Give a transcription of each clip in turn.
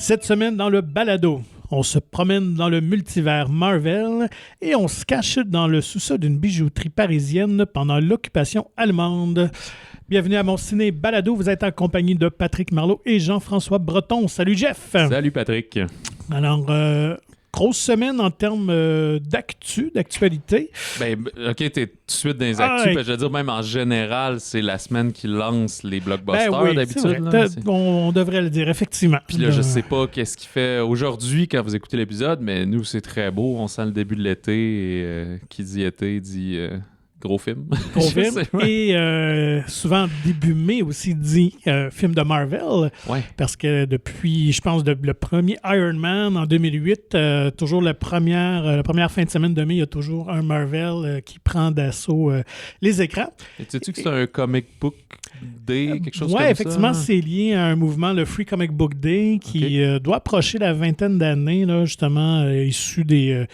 Cette semaine, dans le balado, on se promène dans le multivers Marvel et on se cache dans le sous-sol d'une bijouterie parisienne pendant l'occupation allemande. Bienvenue à mon ciné balado. Vous êtes en compagnie de Patrick Marleau et Jean-François Breton. Salut Jeff! Salut Patrick! Alors, grosse semaine en termes d'actualité. Ben, OK, t'es tout de suite dans les actus. Je veux dire, même en général, c'est la semaine qui lance les blockbusters oui, d'habitude. On devrait le dire, effectivement. Puis là, je sais pas qu'est-ce qu'il fait aujourd'hui quand vous écoutez l'épisode, mais nous, c'est très beau. On sent le début de l'été et qui dit été dit... Gros film. Gros film. Et souvent, début mai aussi dit film de Marvel. Ouais. Parce que depuis, je pense, le premier Iron Man en 2008, toujours la première fin de semaine de mai, il y a toujours un Marvel qui prend d'assaut les écrans. Et sais-tu que c'est un comic book day, quelque chose comme ça? Oui, effectivement, c'est lié à un mouvement, le Free Comic Book Day, qui doit approcher la vingtaine d'années, là, justement, issu des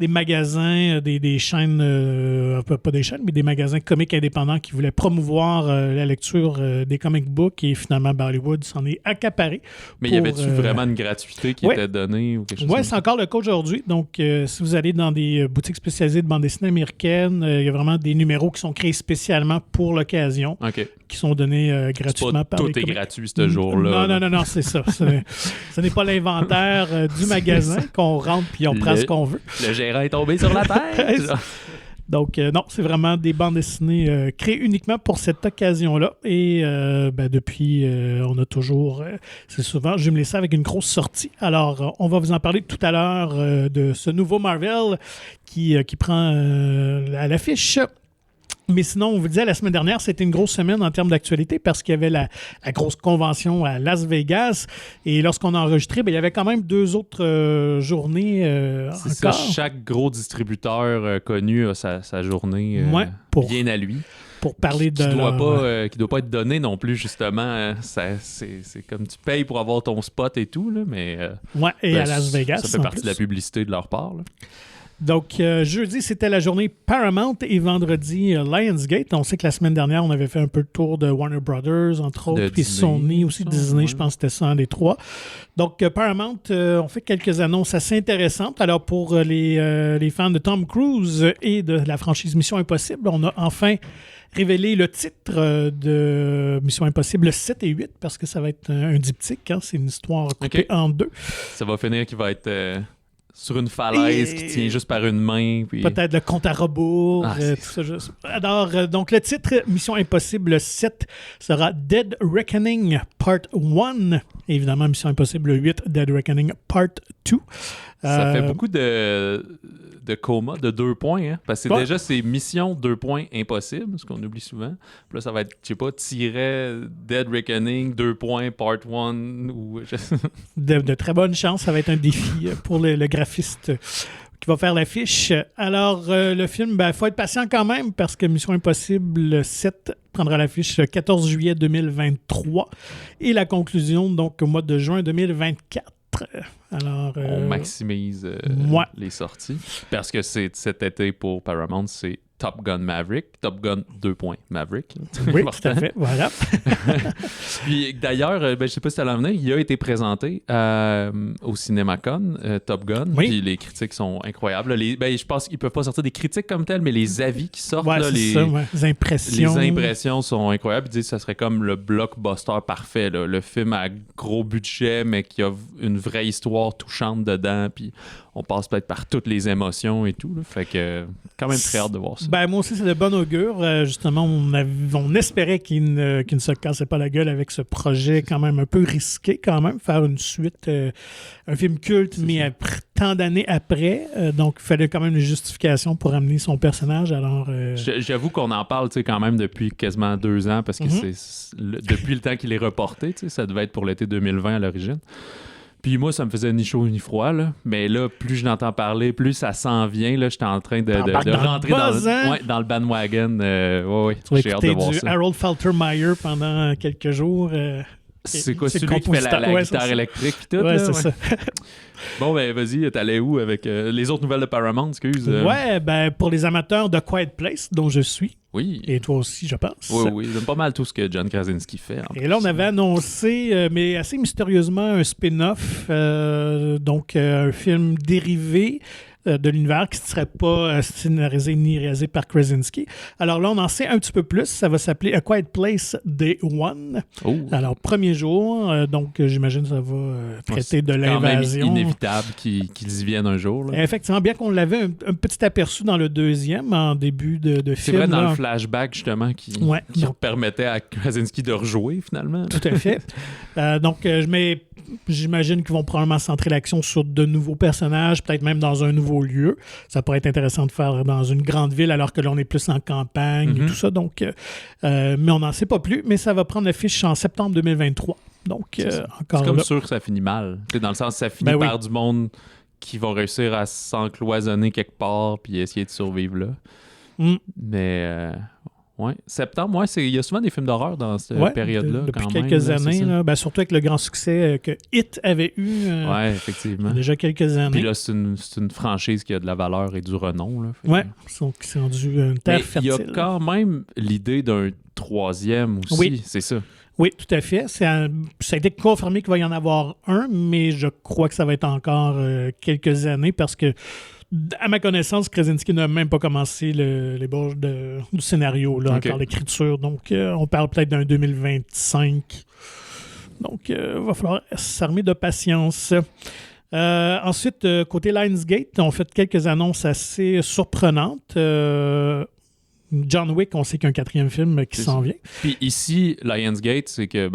magasins, des chaînes, pas des chaînes, mais des magasins comiques indépendants qui voulaient promouvoir la lecture des comic books et finalement Bollywood s'en est accaparé. Mais y avait-tu vraiment une gratuité qui était donnée ou quelque chose? Oui, c'est encore le cas aujourd'hui. Donc, si vous allez dans des boutiques spécialisées de bande dessinée américaine, il y a vraiment des numéros qui sont créés spécialement pour l'occasion, qui sont donnés gratuitement par les Tout est gratuit ce jour-là. Non, c'est ça. Ce n'est pas l'inventaire du magasin qu'on rentre puis on prend ce qu'on veut. Le gérant est tombé sur la tête. Donc, non, c'est vraiment des bandes dessinées créées uniquement pour cette occasion-là. Et depuis, on a toujours, c'est souvent jumelé ça avec une grosse sortie. Alors, on va vous en parler tout à l'heure de ce nouveau Marvel qui prend à l'affiche. Mais sinon, on vous disait, la semaine dernière, c'était une grosse semaine en termes d'actualité parce qu'il y avait la grosse convention à Las Vegas. Et lorsqu'on a enregistré, il y avait quand même 2 autres journées c'est encore. Ça, chaque gros distributeur connu a sa journée bien à lui. Pour parler qui doit pas être donné non plus, justement. C'est comme tu payes pour avoir ton spot et tout, là, mais... et à Las Vegas, ça fait partie de la publicité de leur part, là. Donc, jeudi, c'était la journée Paramount et vendredi, Lionsgate. On sait que la semaine dernière, on avait fait un peu le tour de Warner Brothers, entre autres, puis Sony aussi, Disney, je pense que c'était ça, un des 3. Donc, Paramount, on fait quelques annonces assez intéressantes. Alors, pour les fans de Tom Cruise et de la franchise Mission Impossible, on a enfin révélé le titre de Mission Impossible 7 et 8, parce que ça va être un diptyque, hein? C'est une histoire coupée en 2. Ça va finir qui va être... sur une falaise qui tient juste par une main. Puis... Peut-être le compte à rebours. Tout ça. Alors, donc, le titre Mission Impossible 7 sera Dead Reckoning Part 1. Évidemment, Mission Impossible 8, Dead Reckoning Part 2. Ça fait beaucoup de coma, de 2 points. Hein? Parce que déjà, c'est Mission 2 points impossible, ce qu'on oublie souvent. Puis là, ça va être, je sais pas, tiret Dead Reckoning 2 points Part 1. Ou... de très bonnes chances. Ça va être un défi pour le graphiste qui va faire l'affiche. Alors, le film, il faut être patient quand même parce que Mission Impossible 7 prendra l'affiche le 14 juillet 2023 et la conclusion, donc, au mois de juin 2024. Alors, on maximise les sorties parce que c'est cet été pour Paramount, c'est Top Gun Maverick, Top Gun 2 points Maverick. Oui, tout à fait, voilà. Puis d'ailleurs, je sais pas si tu allais en venir, il a été présenté au CinemaCon, Top Gun, puis les critiques sont incroyables. Je pense qu'ils peuvent pas sortir des critiques comme telles, mais les avis qui sortent, les impressions. Les impressions sont incroyables. Ils disent que ça serait comme le blockbuster parfait, là. Le film à gros budget, mais qui a une vraie histoire touchante dedans, puis on passe peut-être par toutes les émotions et tout. Là. Fait que quand même très hâte de voir ça. Moi aussi, c'est de bon augure. Justement, on espérait qu'il ne se cassait pas la gueule avec ce projet quand même un peu risqué quand même, faire une suite, un film culte, mais tant d'années après. Donc, il fallait quand même une justification pour amener son personnage. Alors, J'avoue qu'on en parle quand même depuis quasiment 2 ans, parce que depuis le temps qu'il est reporté, ça devait être pour l'été 2020 à l'origine. Puis moi, ça me faisait ni chaud ni froid, là. Mais là, plus je n'entends parler, plus ça s'en vient. Là, j'étais en train de rentrer dans le bandwagon. J'ai hâte de voir ça. du Harold Faltermeyer pendant quelques jours. C'est quoi, C'est celui le qui fait la compositeur. Ouais, guitare c'est ça. électrique pis tout? Ouais, là, c'est ça. Bon, ben vas-y, t'allais où avec les autres nouvelles de Paramount, excuse? Ouais, ben pour les amateurs de Quiet Place, dont je suis, Oui. et toi aussi, je pense. Oui, j'aime pas mal tout ce que John Krasinski fait. Et là, on avait annoncé, mais assez mystérieusement, un spin-off, donc un film dérivé de l'univers qui ne serait pas scénarisé ni réalisé par Krasinski. Alors là, on en sait un petit peu plus. Ça va s'appeler A Quiet Place Day One. Oh. Alors, premier jour, donc j'imagine que ça va traiter de l'invasion. C'est quand même inévitable qu'ils y viennent un jour. Là. Effectivement, bien qu'on l'avait un petit aperçu dans le deuxième, en début de C'est film. vrai, dans là. le flashback, justement, qui Donc, permettait à Krasinski de rejouer, finalement. tout à fait. Mais j'imagine qu'ils vont probablement centrer l'action sur de nouveaux personnages, peut-être même dans un nouveau lieu. Ça pourrait être intéressant de faire dans une grande ville alors que là, on est plus en campagne et tout ça. Donc, mais on n'en sait pas plus. Mais ça va prendre l'affiche en septembre 2023. Donc, encore C'est comme là. sûr que ça finit mal. T'sais, dans le sens que ça finit Ben oui. par du monde qui vont réussir à s'encloisonner quelque part puis essayer de survivre là. Mm. Mais... ouais. Septembre, il y a souvent des films d'horreur dans cette Ouais, période-là. depuis quand quelques même, là, années, c'est ça. là, ben, surtout avec le grand succès que Hit avait eu Ouais, effectivement. déjà quelques années. Puis là, c'est une franchise qui a de la valeur et du renom. Là, fait que- Ouais, donc c'est rendu une terre Mais il y a fertile. quand même l'idée d'un troisième aussi, Oui. c'est ça. Oui, tout à fait. Ça a été confirmé qu'il va y en avoir un, mais je crois que ça va être encore quelques années parce que, à ma connaissance, Krasinski n'a même pas commencé l'ébauche du scénario, là, Ok. encore l'écriture. Donc, on parle peut-être d'un 2025. Donc, il va falloir s'armer de patience. Ensuite, côté Lionsgate, on fait quelques annonces assez surprenantes. John Wick, on sait qu'il y a un quatrième film qui C'est s'en ça. vient. Puis ici, Lionsgate, c'est que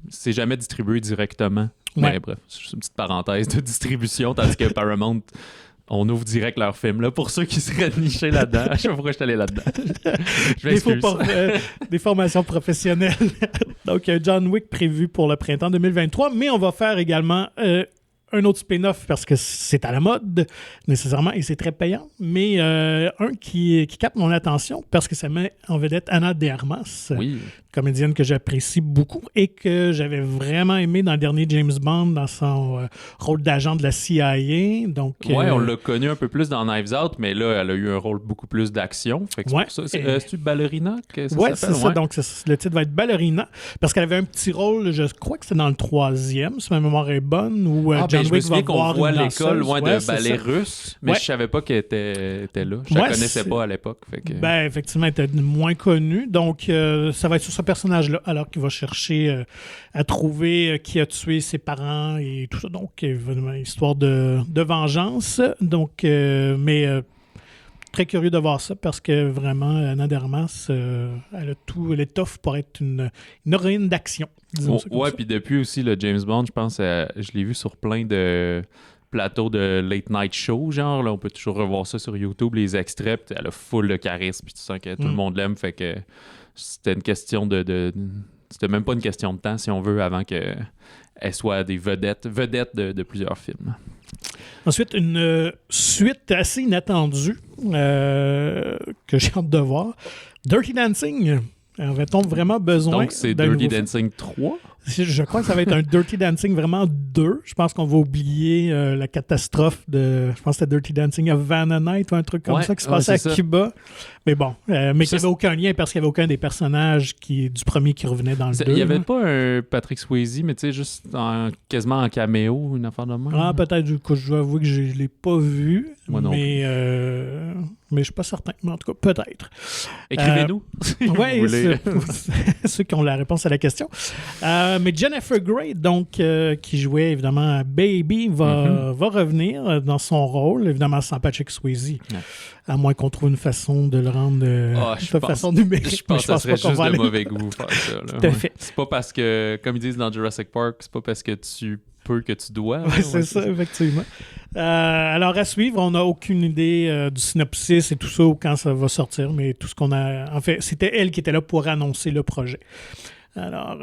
c'est jamais distribué directement. Ouais. Mais bref, c'est juste une petite parenthèse de distribution, tandis que Paramount, on ouvre direct leur film. Là, pour ceux qui seraient nichés là-dedans, je sais pas pourquoi je suis allé là-dedans. Je m'excuse. Des formations professionnelles. Donc, John Wick prévu pour le printemps 2023, mais on va faire également un autre spin-off parce que c'est à la mode, nécessairement, et c'est très payant, mais un qui capte mon attention parce que ça met en vedette Ana de Armas, Oui. comédienne que j'apprécie beaucoup et que j'avais vraiment aimé dans le dernier James Bond dans son rôle d'agent de la CIA. Donc, Ouais, on l'a connu un peu plus dans Knives Out, mais là, elle a eu un rôle beaucoup plus d'action. Fait que c'est Ouais. pour ça. C'est-tu Ballerina que ça Ouais, s'appelle? c'est ça. Donc, le titre va être Ballerina parce qu'elle avait un petit rôle, je crois que c'était dans le troisième, si ma mémoire est bonne, où John je me Wick souviens va qu'on voir voit une l'école danseuse. loin Ouais, de c'est ballet ça. russe, mais Ouais. je savais pas qu'elle était là. Je la Ouais, connaissais c'est- pas à l'époque. Fait que... Ben, effectivement, elle était moins connue. Donc, ça va être sur ce personnage-là, alors qu'il va chercher à trouver qui a tué ses parents et tout ça. Donc, évidemment, histoire de vengeance. Donc, très curieux de voir ça parce que vraiment, Ana de Armas, elle a tout l'étoffe pour être une héroïne d'action. disons ça comme ouais, ça. puis depuis aussi, le James Bond, je pense, je l'ai vu sur plein de plateaux de late night show, genre, là, on peut toujours revoir ça sur YouTube, les extraits, puis elle a full de charisme, puis tu sens que tout le monde l'aime, fait que c'était une question c'était même pas une question de temps, si on veut, avant qu'elle soit des vedettes de plusieurs films. Ensuite, une suite assez inattendue que j'ai hâte de voir. Dirty Dancing. Avait-on vraiment besoin Donc, c'est d'un Dirty nouveau film? Dancing 3? Je crois que ça va être un Dirty Dancing vraiment 2. Je pense qu'on va oublier la catastrophe de... Je pense que c'était Dirty Dancing of Vanna Night ou un truc comme Ouais, ça qui se ouais, passait à c'est ça. Cuba. Mais bon, mais qui Ça, n'avait aucun lien parce qu'il n'y avait aucun des personnages du premier qui revenait dans le 2. Il n'y avait pas un Patrick Swayze, mais tu sais, juste quasiment en caméo, une affaire de même. Ah, peut-être, du coup, je dois avouer que je ne l'ai pas vu. Moi non mais je ne suis pas certain. Mais en tout cas, peut-être. Écrivez-nous. si vous Oui, voulez. ceux qui ont la réponse à la question. Mais Jennifer Grey, donc, qui jouait évidemment Baby, va revenir dans son rôle, évidemment sans Patrick Swayze. Ouais. À moins qu'on trouve une façon de le rendre de façon numérique. Je pense que ça serait qu'on juste va de aller- mauvais goût faire ça. Là. Tout à fait. C'est pas parce que, comme ils disent dans Jurassic Park, c'est pas parce que tu peux que tu dois. Ouais, c'est ça, effectivement. Alors, à suivre, on n'a aucune idée du synopsis et tout ça ou quand ça va sortir, mais tout ce qu'on a... En fait, c'était elle qui était là pour annoncer le projet. Alors,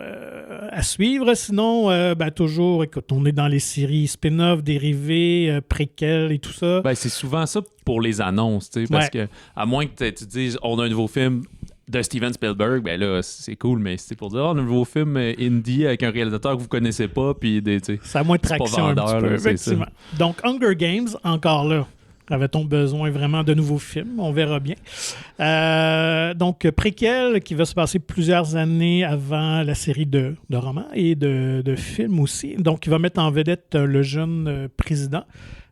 à suivre. Sinon, toujours, écoute, on est dans les séries spin-off, dérivés, préquels et tout ça. Ben, c'est souvent ça pour les annonces, tu sais, parce que, à moins que tu dises, on a un nouveau film, de Steven Spielberg, ben là, c'est cool, mais c'est pour dire, un nouveau film indie avec un réalisateur que vous connaissez pas, puis ça a moins de traction un petit peu, effectivement. Donc, Hunger Games, encore là, avait-on besoin vraiment de nouveaux films? On verra bien. Donc, préquel qui va se passer plusieurs années avant la série de romans et de films aussi. Donc, il va mettre en vedette le jeune président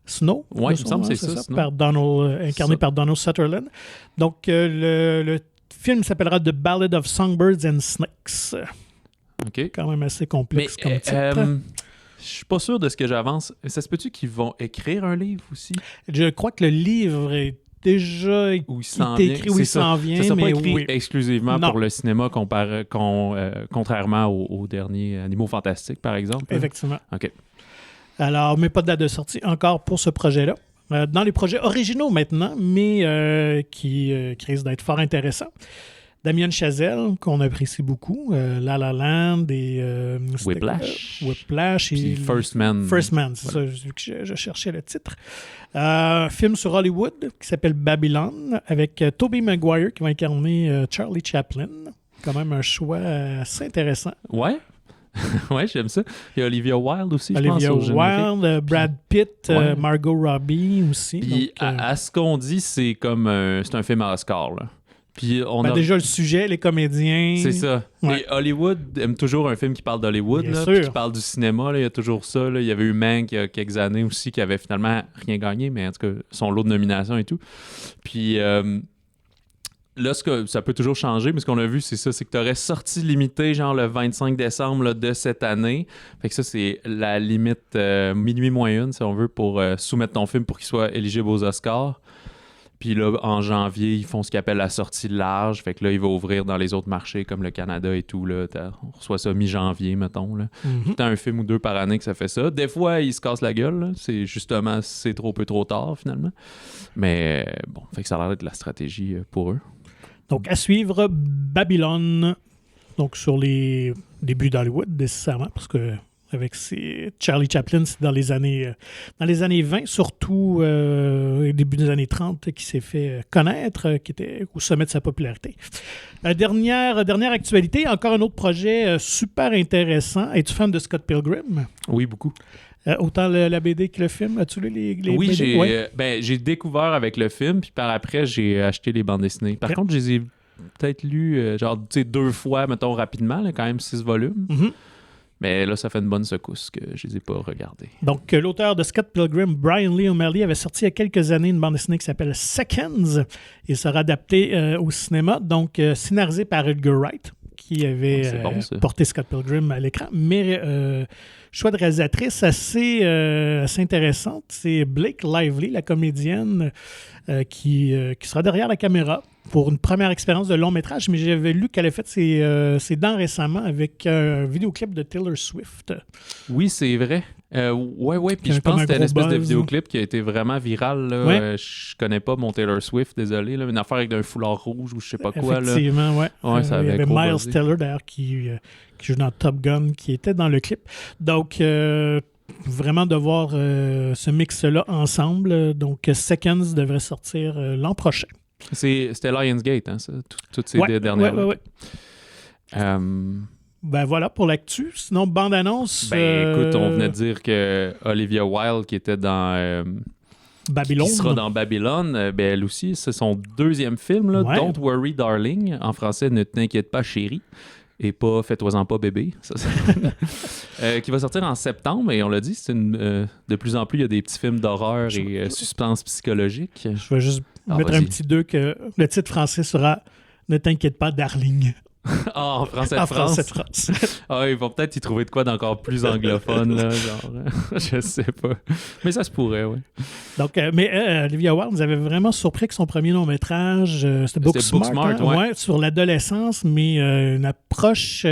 Snow. Oui, il me semble que c'est ça. Par incarné par Donald Sutherland. Donc, le film s'appellera The Ballad of Songbirds and Snakes. OK. Quand même assez complexe comme titre. Je suis pas sûr de ce que j'avance. Ça se peut-tu qu'ils vont écrire un livre aussi? Je crois que le livre est déjà écrit où il s'en vient. Ça mais pas écrit exclusivement pour le cinéma contrairement aux derniers Animaux Fantastiques, par exemple. Effectivement. OK. Alors, mais pas de date de sortie encore pour ce projet-là. Dans les projets originaux maintenant, mais qui risquent d'être fort intéressants. Damien Chazelle, qu'on apprécie beaucoup, La La Land et Whiplash et First Man. First Man, c'est ça, je cherchais le titre. Film sur Hollywood qui s'appelle Babylon, avec Tobey Maguire qui va incarner Charlie Chaplin. Quand même un choix assez intéressant. Ouais. Ouais, j'aime ça. Il y a Olivia Wilde aussi, Olivia je pense. Wilde, Brad Pitt, Margot Robbie aussi. Puis à ce qu'on dit, c'est comme c'est un film à Oscar, là. Puis déjà le sujet, les comédiens. C'est ça. Ouais. Et Hollywood aime toujours un film qui parle d'Hollywood, qui parle du cinéma. Là. Il y a toujours ça. Là. Il y avait eu Mank il y a quelques années aussi qui avait finalement rien gagné, mais en tout cas, son lot de nominations et tout. Puis là, ça peut toujours changer, mais ce qu'on a vu, c'est ça, c'est que tu aurais sorti limité genre le 25 décembre là, de cette année. Fait que ça, c'est la limite minuit moins une, si on veut, pour soumettre ton film pour qu'il soit éligible aux Oscars. Puis là, en janvier, ils font ce qu'ils appellent la sortie large. Fait que là, il va ouvrir dans les autres marchés comme le Canada et tout. Là. On reçoit ça mi-janvier, mettons. Là. T'as un film ou deux par année que ça fait ça. Des fois, ils se cassent la gueule. Là. C'est justement, c'est trop peu trop tard, finalement. Mais bon, fait que ça a l'air d'être la stratégie pour eux. Donc, à suivre, Babylone. Donc, sur les débuts d'Hollywood, nécessairement, parce que avec Charlie Chaplin, c'est dans les années 20, surtout au début des années 30, qui s'est fait connaître, qui était au sommet de sa popularité. Dernière actualité, encore un autre projet super intéressant. Es-tu fan de Scott Pilgrim? Oui, beaucoup. Autant la BD que le film? As-tu lu les oui, BD? j'ai découvert avec le film, puis par après, j'ai acheté les bandes dessinées. Par contre, je les ai peut-être lus, 2 fois, mettons, rapidement, là, quand même 6 volumes. Mm-hmm. Mais là, ça fait une bonne secousse que je les ai pas regardés. Donc, l'auteur de Scott Pilgrim, Brian Lee O'Malley, avait sorti il y a quelques années une bande dessinée qui s'appelle Seconds. Il sera adapté au cinéma, donc scénarisé par Edgar Wright, qui avait porté Scott Pilgrim à l'écran. Mais choix de réalisatrice assez intéressante. C'est Blake Lively, la comédienne, qui sera derrière la caméra pour une première expérience de long métrage, mais j'avais lu qu'elle a fait ses dents récemment avec un vidéoclip de Taylor Swift. Oui, c'est vrai. Ouais, puis je pense que c'était une espèce de vidéoclip qui a été vraiment viral. Là. Ouais. Je connais pas mon Taylor Swift, désolé. Là. Une affaire avec un foulard rouge ou je sais pas quoi. Effectivement, ouais. Ça il y avait Miles buzzé. Taylor, d'ailleurs, qui joue dans Top Gun, qui était dans le clip. Donc, vraiment de voir ce mix-là ensemble. Donc, Seconds devrait sortir l'an prochain. C'était Lionsgate, hein, ça, toutes ces dernières. Ouais. Ben voilà pour l'actu. Sinon, bande-annonce. Écoute, on venait de dire que Olivia Wilde, qui était dans Babylone. Qui sera dans Babylone, elle aussi, c'est son deuxième film, là, Don't Worry Darling. En français, Ne t'inquiète pas, chérie. Et pas Fais-toi-en pas, bébé. Ça, qui va sortir en septembre. Et on l'a dit, de plus en plus, il y a des petits films d'horreur et suspense psychologique. Je vais juste mettre un petit 2 que le titre français sera Ne t'inquiète pas, darling. En français de France. Ils vont peut-être y trouver de quoi d'encore plus anglophone, là, genre, je sais pas. Mais ça se pourrait, oui. Donc, mais Olivia Wilde nous avait vraiment surpris que son premier long-métrage, c'était Booksmart, sur l'adolescence, mais une approche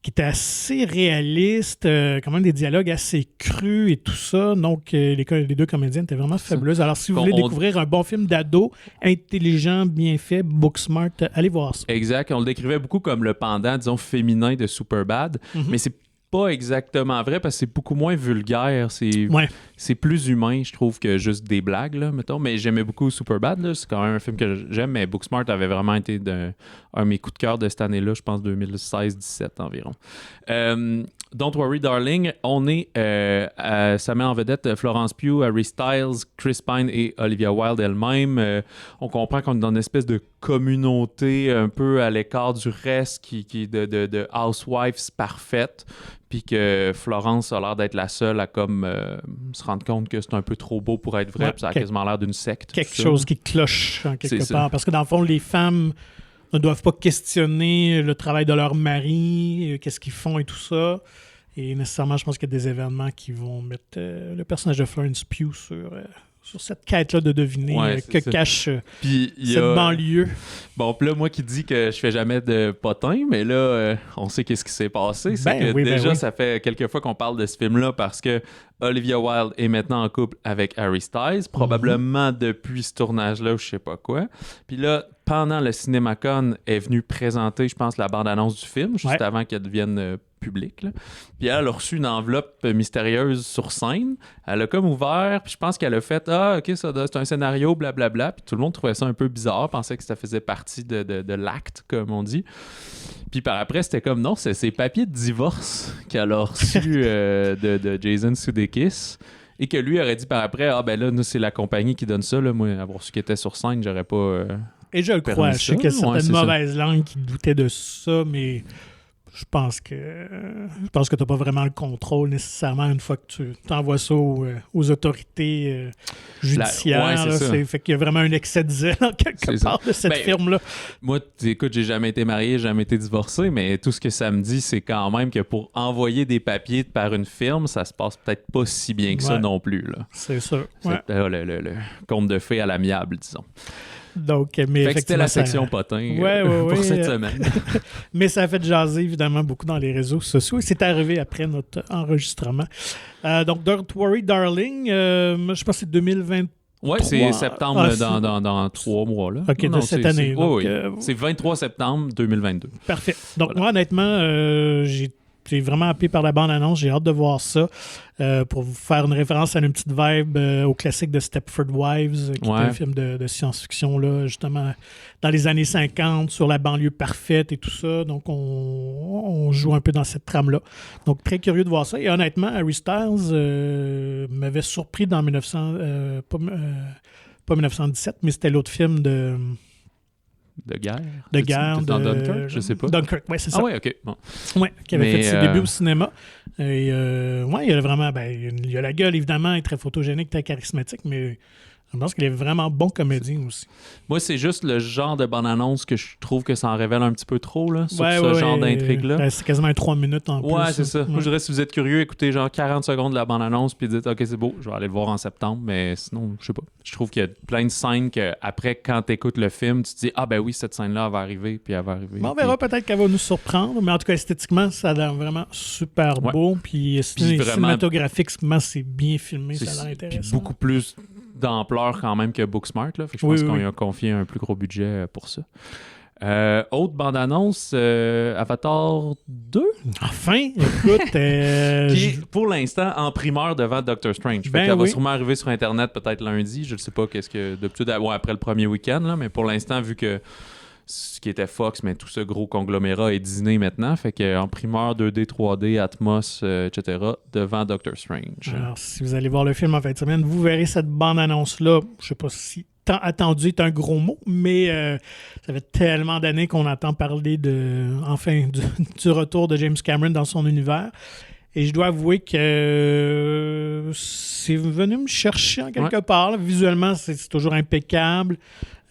qui était assez réaliste, quand même des dialogues assez crus et tout ça. Donc, les deux comédiennes étaient vraiment fabuleuses. Alors, si vous voulez découvrir un bon film d'ado, intelligent, bien fait, Booksmart, allez voir ça. Exact. On le décrivait beaucoup comme le pendant, disons, féminin de Superbad, mais c'est pas exactement vrai parce que c'est beaucoup moins vulgaire. C'est plus humain, je trouve, que juste des blagues, là, mettons. Mais j'aimais beaucoup Superbad, là. C'est quand même un film que j'aime, mais Booksmart avait vraiment été un de mes coups de cœur de cette année-là, je pense 2016-17 environ. Don't Worry Darling, ça met en vedette Florence Pugh, Harry Styles, Chris Pine et Olivia Wilde elle-même. On comprend qu'on est dans une espèce de communauté un peu à l'écart du reste qui de housewives parfaites, puis que Florence a l'air d'être la seule à comme se rendre compte que c'est un peu trop beau pour être vrai, puis ça a quasiment l'air d'une secte. Quelque chose qui cloche en quelque part, parce que dans le fond, les femmes ne doivent pas questionner le travail de leur mari, qu'est-ce qu'ils font et tout ça. Et nécessairement, je pense qu'il y a des événements qui vont mettre le personnage de Florence Pugh sur cette quête-là de deviner que cache cette banlieue. Bon, puis là, moi qui dis que je fais jamais de potin, mais là, on sait qu'est-ce qui s'est passé. C'est que déjà, ça fait quelques fois qu'on parle de ce film-là parce que Olivia Wilde est maintenant en couple avec Harry Styles, probablement depuis ce tournage-là ou je sais pas quoi. Puis là, pendant le CinemaCon, est venue présenter, je pense, la bande-annonce du film, juste avant qu'elle devienne publique. Là. Puis elle a reçu une enveloppe mystérieuse sur scène. Elle a comme ouvert, puis je pense qu'elle a fait « Ah, OK, ça, c'est un scénario, blablabla. » Puis tout le monde trouvait ça un peu bizarre, pensait que ça faisait partie de l'acte, comme on dit. Puis par après, c'était comme non, c'est ses papiers de divorce qu'elle a reçus de Jason Sudeikis. Et que lui aurait dit par après, ah ben là, nous, c'est la compagnie qui donne ça. Là. Moi, avoir su qu'il était sur scène, j'aurais pas. Et je le crois. Je sais qu'il y a certaines mauvaises langues qui doutaient de ça, mais je pense que tu n'as pas vraiment le contrôle nécessairement une fois que tu envoies ça aux autorités judiciaires. Fait qu'il y a vraiment un excès de zèle en quelque part de cette firme-là. Moi, écoute, j'ai jamais été marié, jamais été divorcé, mais tout ce que ça me dit, c'est quand même que pour envoyer des papiers par une firme, ça se passe peut-être pas si bien que ça non plus. Là. C'est sûr. Le conte de fées à l'amiable, disons. Donc, mais c'était la section potin pour cette semaine. Mais ça a fait jaser évidemment beaucoup dans les réseaux sociaux et c'est arrivé après notre enregistrement. Donc, Don't Worry Darling, je pense que c'est 2020. Oui, c'est septembre dans 3 mois. Là. OK, de cette année. Donc, c'est 23 septembre 2022. Parfait. Donc, moi, honnêtement, j'ai vraiment happé par la bande-annonce. J'ai hâte de voir ça. Pour vous faire une référence à une petite vibe au classique de Stepford Wives, qui est un film de science-fiction, là, justement, dans les années 50, sur la banlieue parfaite et tout ça. Donc, on joue un peu dans cette trame-là. Donc, très curieux de voir ça. Et honnêtement, Harry Styles m'avait surpris dans pas 1917, mais c'était l'autre film de guerre. Dans Dunkirk, je sais pas. Dunkirk, oui, c'est ça. Ah ouais, OK. Bon. Ouais, qui avait fait ses débuts au cinéma. Et il y a vraiment, il y a la gueule, évidemment, il est très photogénique, très charismatique, mais je pense qu'il est vraiment bon comédien aussi. Moi, c'est juste le genre de bande-annonce que je trouve que ça en révèle un petit peu trop, là, sur ce genre d'intrigue-là. C'est quasiment 3 minutes en plus. Ouais, c'est ça. Moi, je dirais, si vous êtes curieux, écoutez genre 40 secondes de la bande-annonce puis dites « OK, c'est beau, je vais aller le voir en septembre », mais sinon, je sais pas. Je trouve qu'il y a plein de scènes qu'après, quand tu écoutes le film, tu te dis « Ah ben oui, cette scène-là, elle va arriver, puis elle va arriver. » On verra, peut-être qu'elle va nous surprendre, mais en tout cas, esthétiquement, ça a l'air vraiment super beau, puis cinématographiquement, c'est bien filmé, ça a l'air intéressant. Puis beaucoup plus d'ampleur quand même que Booksmart, là. Fait que je pense qu'on lui a confié un plus gros budget pour ça. Autre bande-annonce, Avatar 2. Enfin, écoute... qui est pour l'instant en primeur devant Doctor Strange. Elle va sûrement arriver sur Internet peut-être lundi. Je ne sais pas qu'est-ce que... D'habitude, après le premier week-end, là, mais pour l'instant, vu que ce qui était Fox, mais tout ce gros conglomérat est Disney maintenant, fait qu'en primeur 2D, 3D, Atmos, etc., devant Doctor Strange. Alors, si vous allez voir le film en fin de semaine, vous verrez cette bande-annonce-là. Je sais pas si tant attendu est un gros mot, mais ça fait tellement d'années qu'on entend parler du retour de James Cameron dans son univers. Et je dois avouer que c'est venu me chercher en quelque part. Là. Visuellement, c'est toujours impeccable.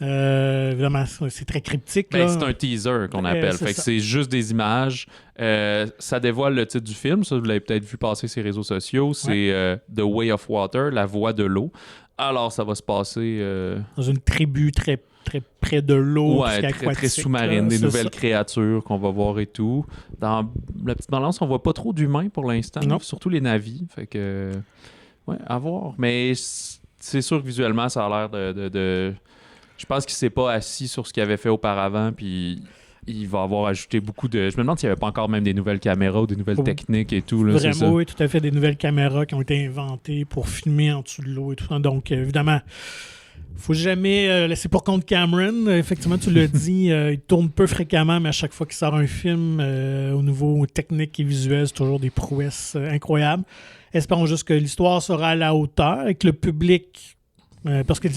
Évidemment, c'est très cryptique. C'est un teaser qu'on appelle. C'est juste des images. Ça dévoile le titre du film. Ça, vous l'avez peut-être vu passer sur les réseaux sociaux. C'est The Way of Water, la voie de l'eau. Alors, ça va se passer... dans une tribu très près de l'eau. Très sous-marine, des nouvelles créatures qu'on va voir et tout. Dans la petite balance, on voit pas trop d'humains pour l'instant, surtout les navis. Fait que, à voir. Mais c'est sûr que visuellement, ça a l'air de... Je pense qu'il s'est pas assis sur ce qu'il avait fait auparavant, puis il va avoir ajouté beaucoup de... Je me demande s'il n'y avait pas encore même des nouvelles caméras ou des nouvelles techniques et tout. Là, vraiment, c'est ça. oui, tout à fait. Des nouvelles caméras qui ont été inventées pour filmer en dessous de l'eau et tout ça. Donc, évidemment, faut jamais laisser pour compte Cameron. Effectivement, tu l'as dit, il tourne peu fréquemment, mais à chaque fois qu'il sort un film, au niveau technique et visuel, c'est toujours des prouesses incroyables. Espérons juste que l'histoire sera à la hauteur et que le public... parce que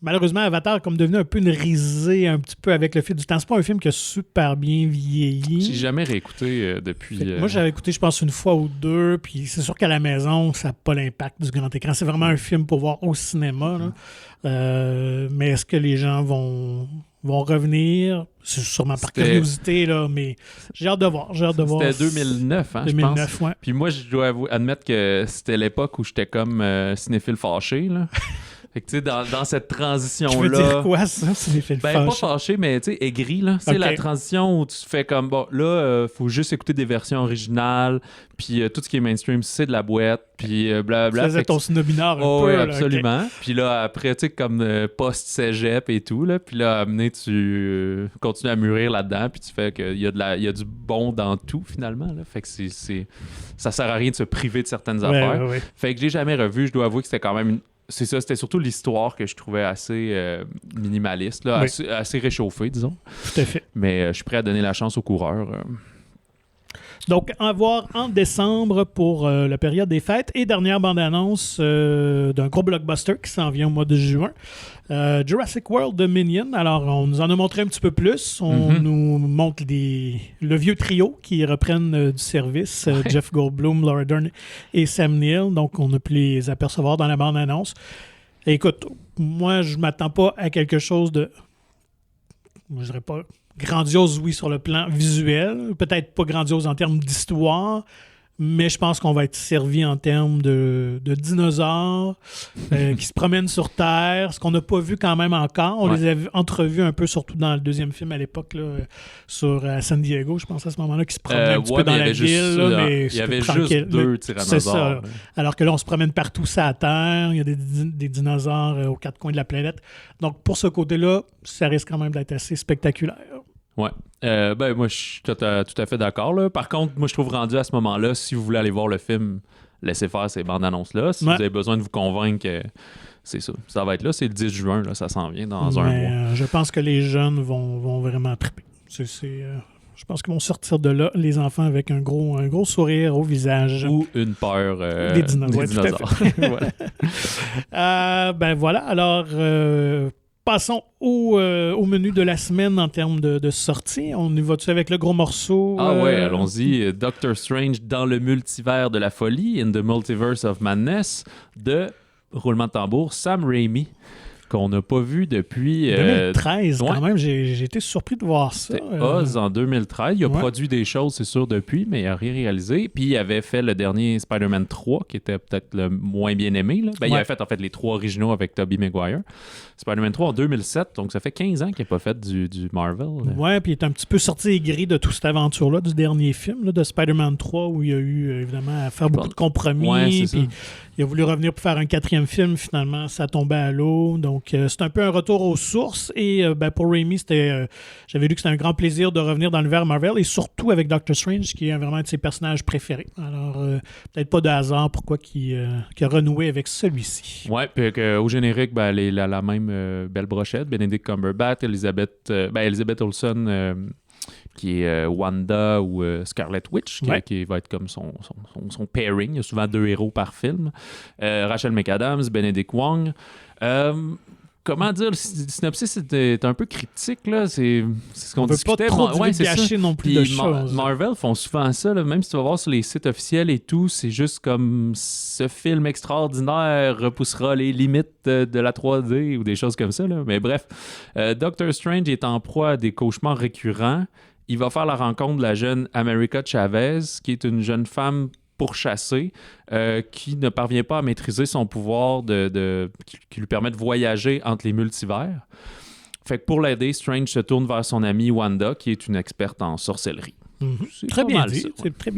malheureusement, Avatar est comme devenu un peu une risée un petit peu avec le fil du temps. C'est pas un film qui a super bien vieilli. J'ai jamais réécouté depuis... Moi, j'avais écouté, je pense, une fois ou deux, puis c'est sûr qu'à la maison, ça n'a pas l'impact du grand écran. C'est vraiment un film pour voir au cinéma. Là. Mais est-ce que les gens vont revenir? C'est sûrement par curiosité, là, mais j'ai hâte de voir. C'était 2009, hein, 2009, je pense. Ouais. Puis moi, je dois admettre que c'était l'époque où j'étais comme cinéphile fâché, là. Fait que, tu sais, dans cette transition-là... Tu veux dire quoi, ça, cinéphile fâché? Pas fâché, mais, tu sais, aigri, là. C'est la transition où tu fais comme, bon, là, faut juste écouter des versions originales, puis tout ce qui est mainstream, c'est de la boîte, puis blablabla. Tu faisais ton snobinard un peu, oui, là, absolument. Okay. Puis là, après, tu sais, comme post-cégep et tout, là, puis là, amené, tu continues à mûrir là-dedans, puis tu fais qu'il y a du bon dans tout, finalement, là. Fait que ça sert à rien de se priver de certaines affaires. Ouais. Fait que j'ai jamais revu. Je dois avouer que c'était quand même c'est ça, c'était surtout l'histoire que je trouvais assez minimaliste, là, assez réchauffée, disons. Tout à fait. Mais je suis prêt à donner la chance aux coureurs. Donc, à voir en décembre pour la période des fêtes. Et dernière bande-annonce d'un gros blockbuster qui s'en vient au mois de juin. Jurassic World Dominion. Alors, on nous en a montré un petit peu plus. On nous montre le vieux trio qui reprennent du service. Jeff Goldblum, Laura Dern et Sam Neill. Donc, on a pu les apercevoir dans la bande-annonce. Et écoute, moi, je m'attends pas à quelque chose de... Je dirais pas grandiose, oui, sur le plan visuel. Peut-être pas grandiose en termes d'histoire, mais je pense qu'on va être servi en termes de dinosaures qui se promènent sur Terre, ce qu'on n'a pas vu quand même encore. On les a entrevus un peu, surtout dans le deuxième film à l'époque, là, à San Diego, je pense à ce moment-là, qui se promenaient un petit peu dans la ville. Mais il y avait juste 2 tyrannosaures. C'est ça. Alors que là, on se promène partout sur la Terre. Il y a des dinosaures aux 4 coins de la planète. Donc, pour ce côté-là, ça risque quand même d'être assez spectaculaire. Ouais. Moi, je suis tout à fait d'accord, là. Par contre, moi, je trouve rendu à ce moment-là, si vous voulez aller voir le film, laissez faire ces bandes-annonces-là. Si vous avez besoin de vous convaincre que c'est ça. Ça va être là, c'est le 10 juin, là, ça s'en vient dans un mois. Je pense que les jeunes vont vraiment triper. Je pense qu'ils vont sortir de là, les enfants, avec un gros sourire au visage. Ou une peur des dinosaures. Voilà. Alors... passons au menu de la semaine en termes de sortie. On y va-tu avec le gros morceau? Allons-y. Doctor Strange dans le multivers de la folie, In the Multiverse of Madness, de, roulement de tambour, Sam Raimi, qu'on n'a pas vu depuis... 2013, quand même. J'ai été surpris de voir ça. C'était Oz en 2013. Il a produit des choses, c'est sûr, depuis, mais il n'a rien réalisé. Puis il avait fait le dernier Spider-Man 3, qui était peut-être le moins bien aimé. Là. Il avait fait, en fait, les 3 originaux avec Tobey Maguire. Spider-Man 3 en 2007, donc ça fait 15 ans qu'il n'a pas fait du Marvel. Ouais, puis il est un petit peu sorti aigri de toute cette aventure-là, du dernier film, là, de Spider-Man 3, où il a eu, évidemment, à faire beaucoup de compromis. Ouais, puis il a voulu revenir pour faire un 4e film, finalement, ça tombait à l'eau. Donc, c'est un peu un retour aux sources. Et pour Raimi, j'avais lu que c'était un grand plaisir de revenir dans l'univers Marvel, et surtout avec Doctor Strange, qui est vraiment un de ses personnages préférés. Alors, peut-être pas de hasard pourquoi qu'il a renoué avec celui-ci. Ouais, puis au générique, la même belle brochette, Benedict Cumberbatch, Elizabeth Olsen, qui est Wanda ou Scarlet Witch, qui va être comme son pairing. Il y a souvent 2 héros par film. Rachel McAdams, Benedict Wong. Comment dire, le synopsis est un peu critique, là. C'est ce qu'on discutait. On ne peut pas trop gâcher non plus de choses. Marvel font souvent ça, là. Même si tu vas voir sur les sites officiels et tout, c'est juste comme ce film extraordinaire repoussera les limites de la 3D ou des choses comme ça, là. Mais bref, Doctor Strange est en proie à des cauchemars récurrents. Il va faire la rencontre de la jeune America Chavez, qui est une jeune femme pourchassée, qui ne parvient pas à maîtriser son pouvoir qui lui permet de voyager entre les multivers. Fait que pour l'aider, Strange se tourne vers son amie Wanda, qui est une experte en sorcellerie. Très bien dit, c'est très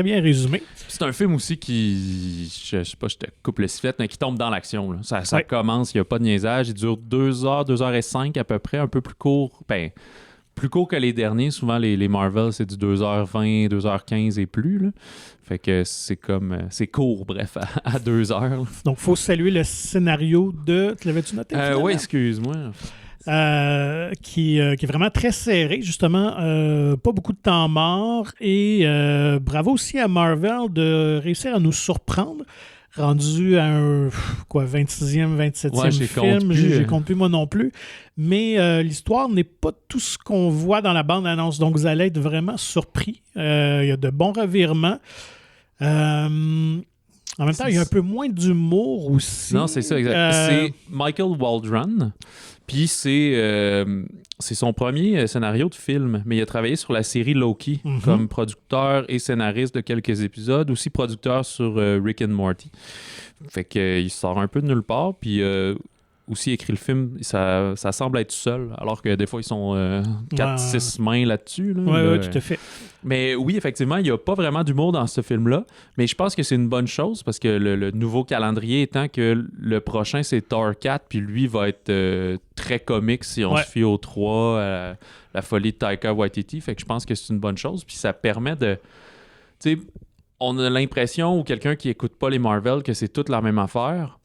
bien résumé. C'est un film aussi qui, je sais pas, je te coupe le sifflet, mais qui tombe dans l'action. Là. Ça commence, il n'y a pas de niaisage, il dure 2 heures, 2 heures et 5 à peu près, un peu plus court. plus court que les derniers. Souvent, les Marvel, c'est du 2h20, 2h15 et plus. Là. Fait que c'est comme... c'est court, bref, à 2 heures. Donc, il faut saluer le scénario de... Tu l'avais-tu noté? Oui, excuse-moi. Qui est vraiment très serré, justement. Pas beaucoup de temps mort. Et bravo aussi à Marvel de réussir à nous surprendre. Rendu à un 26e, 27e film. Je compte plus, moi non plus. Mais l'histoire n'est pas tout ce qu'on voit dans la bande-annonce. Donc, vous allez être vraiment surpris. Il y a de bons revirements. En même temps, il y a un peu moins d'humour aussi. Non, c'est ça, exact. C'est Michael Waldron. Puis c'est son premier scénario de film, mais il a travaillé sur la série Loki comme producteur et scénariste de quelques épisodes, aussi producteur sur Rick and Morty. Fait qu'il sort un peu de nulle part, puis aussi écrit le film, ça semble être seul, alors que des fois ils sont 4-6 mains là-dessus. Oui, tout à fait. Mais oui, effectivement, il n'y a pas vraiment d'humour dans ce film-là, mais je pense que c'est une bonne chose parce que le nouveau calendrier étant que le prochain c'est Thor 4, puis lui va être très comique si on se fie aux 3, la folie de Taika Waititi. Fait que je pense que c'est une bonne chose, puis ça permet de... Tu sais, on a l'impression, ou quelqu'un qui écoute pas les Marvel, que c'est toute la même affaire.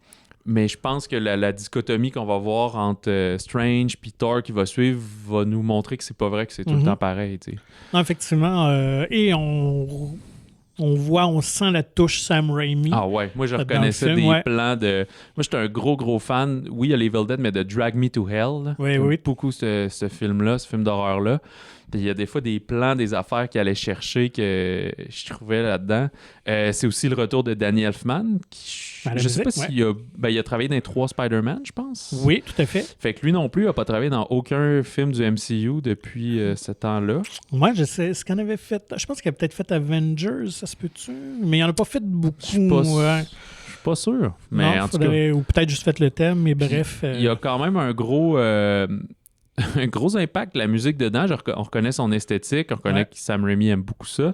Mais je pense que la dichotomie qu'on va voir entre Strange et Thor qui va suivre va nous montrer que c'est pas vrai que c'est tout le temps pareil. T'sais. Non, effectivement. Et on sent la touche Sam Raimi. Ah ouais, moi je reconnaissais plans de... Moi j'étais un gros fan, oui, il y a Evil Dead, mais de Drag Me to Hell. Oui. Beaucoup ce film-là, ce film d'horreur-là. Il y a des fois des plans, des affaires qu'il allait chercher que je trouvais là-dedans. C'est aussi le retour de Danny Elfman. Je sais pas s'il a... il a travaillé dans les 3 Spider-Man, je pense. Oui, tout à fait. Fait que lui non plus, il n'a pas travaillé dans aucun film du MCU depuis ce temps-là. Moi, je sais ce qu'on avait fait. Je pense qu'il a peut-être fait Avengers, ça se peut-tu? Mais il n'en a pas fait beaucoup. Je suis pas sûr. Mais non, en tout cas... Ou peut-être juste fait le thème, mais bref. Il y a quand même un gros... un gros impact, la musique dedans. On reconnaît son esthétique, on reconnaît que Sam Raimi aime beaucoup ça.